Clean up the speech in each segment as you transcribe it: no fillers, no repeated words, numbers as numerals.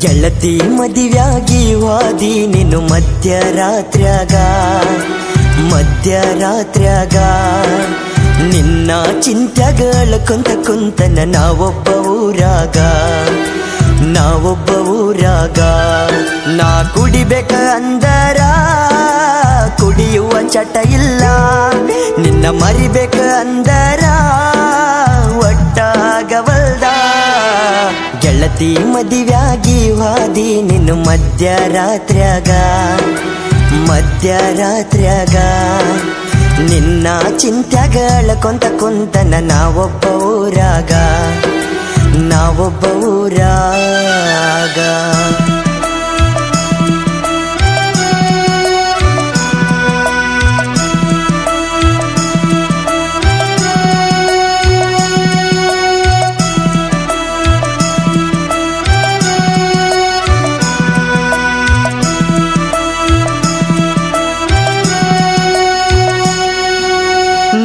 ಗೆಳತಿ ಮದುವ್ಯಾಗಿ ವಾದಿ ನೀನು ಮಧ್ಯರಾತ್ರ್ಯಾಗ ನಿನ್ನ ಚಿಂತ್ಯಾಗಳ ಕುಂತನ ನಾವೊಬ್ಬ ಊರಾಗ ನಾ ಕುಡಿಬೇಕ ಅಂದರ ಕುಡಿಯುವ ಚಟ ಇಲ್ಲ, ನಿನ್ನ ಮರಿಬೇಕ ಅಂದರ ಒಟ್ಟಾಗವಲ್ದ. ಗೆಳತಿ ಮದುವ್ಯಾಗಿ ವಾದಿ ನೀನು ಮಧ್ಯರಾತ್ರ್ಯಾಗ ನಿನ್ನ ಚಿಂತ್ಯಾಗಳ ಕುಂತನ ನಾವೊಬ್ಬ ಊರಾಗ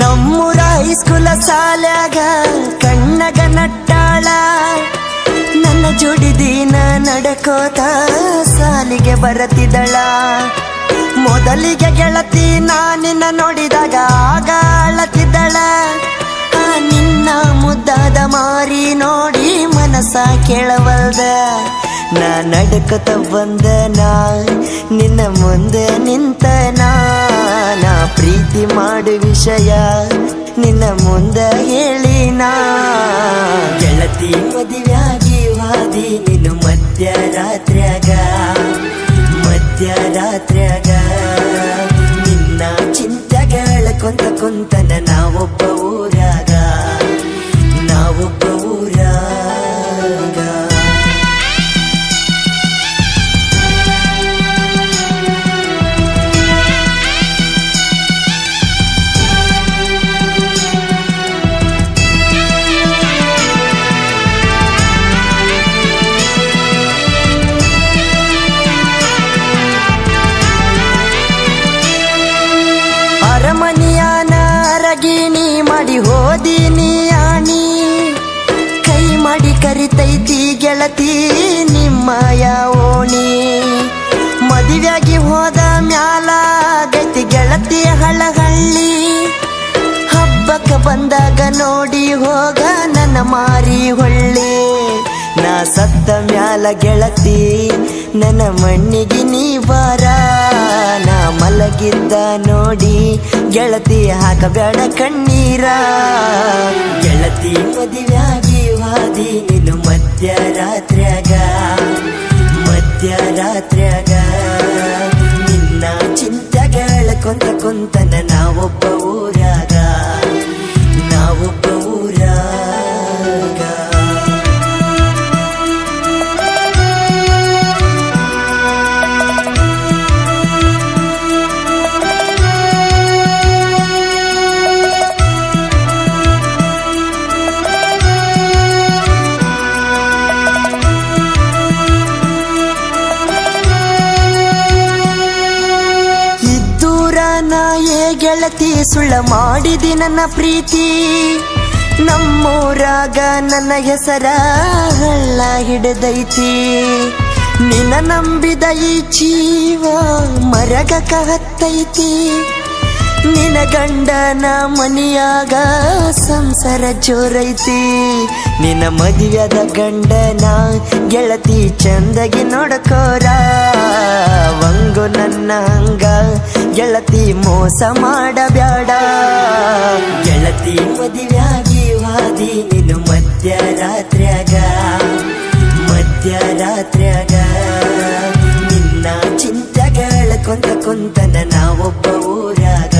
ನಮ್ಮೂರ ಹೈಸ್ಕೂಲ ಸಾಲ್ಯಾಗ ಕಣ್ಣಗ ನಟ್ಟಾಳ ನನ್ನ ಜೋಡಿ ದಿನ ನಡಕೋತ ಸಾಲಿಗೆ ಬರತಿದ್ದಳ. ಮೊದಲಿಗೆ ಗೆಳತಿ ನಿನ್ನ ನೋಡಿದಾಗ ಆಗ ಅಳತಿದ್ದಳ. ನಿನ್ನ ಮುದ್ದಾದ ಮಾರಿ ನೋಡಿ ಮನಸ ಕೇಳವಲ್ದ. ನಾ ನಡ್ಕೊತ ಬಂದನ ನಿನ್ನ ಮುಂದೆ ನಿಂತನ, ನಾ ಪ್ರೀತಿ ಮಾಡು ವಿಷಯ ನಿನ್ನ ಮುಂದೆ ಹೇಳಿನ. ಗೆಳತಿ ಮದುವ್ಯಾಗಿ ವಾದಿ ನೀನು ಮಧ್ಯರಾತ್ರ್ಯಾಗ ನಿನ್ನ ಚಿಂತ್ಯಾಗಳ ಕುಂತನ ನಾವೊಬ್ಬ ಊರಾಗ ಅರಮನಿಯಾನ ಅರಗಿಣಿ ಮಾಡಿ ಹೋದಿನಿ ಆಣಿ, ಕೈ ಮಾಡಿ ಕರಿತೈತಿ ಗೆಳತಿ ನಿಮ್ಮಯ ಓಣಿ. ಮದುವ್ಯಾಗಿ ಹೋದ ಮ್ಯಾಲ ಗೈತಿ ಗೆಳತಿ ಹಳಹಳ್ಳಿ, ಹಬ್ಬಕ್ಕ ಬಂದಾಗ ನೋಡಿ ಹೋಗ ನನ್ನ ಮಾರಿ ಹೊಳ್ಳಿ. ನಾ ಸತ್ತ ಮ್ಯಾಲ ಗೆಳತಿ ನನ್ನ ಮಣ್ಣಿಗೆ ನೀ ಬಾರ, ನಾ ಮಲಗಿದ್ದ ನೋಡಿ ಗೆಳತಿ ಹಾಕಬೇಡ ಕಣ್ಣೀರ. ಗೆಳತಿ ಮದುವ್ಯಾಗಿ ವಾದಿ ನೀನು ಮಧ್ಯರಾತ್ರ್ಯಾಗ ನಿನ್ನ ಚಿಂತ್ಯಾಗಳ ಕುಂತನ ನಾವೊಬ್ಬ ಊರಾಗ ಗೆಳತಿ ಸುಳ್ಳ ಮಾಡಿದಿ ನನ್ನ ಪ್ರೀತಿ, ನಮ್ಮೂರಾಗ ನನ್ನ ಹೆಸರ ಹಳ್ಳ ಹಿಡದೈತಿ. ನಿನ್ನ ನಂಬಿದ ಈ ಜೀವ ಮರಗಕ ಹತ್ತೈತಿ, ನಿನ್ನ ಗಂಡನ ಮನಿಯಾಗ ಸಂಸಾರ ಜೋರೈತಿ. ನಿನ್ನ ಮದುವೆದ ಗಂಡನ ಗೆಳತಿ ಚಂದಗಿ ನೋಡಕೋರ, ವಂಗು ನನ್ನ ಹಂಗ ಗೆಳತಿ ಮೋಸ ಮಾಡಬ್ಯಾಡ. ಗೆಳತಿ ಮದುವ್ಯಾಗಿ ವಾದಿ ನೀನು ಮಧ್ಯರಾತ್ರ್ಯಾಗ ನಿನ್ನ ಚಿಂತ್ಯಾಗಳ ಕುಂತನ ನಾವೊಬ್ಬ ಊರಾಗ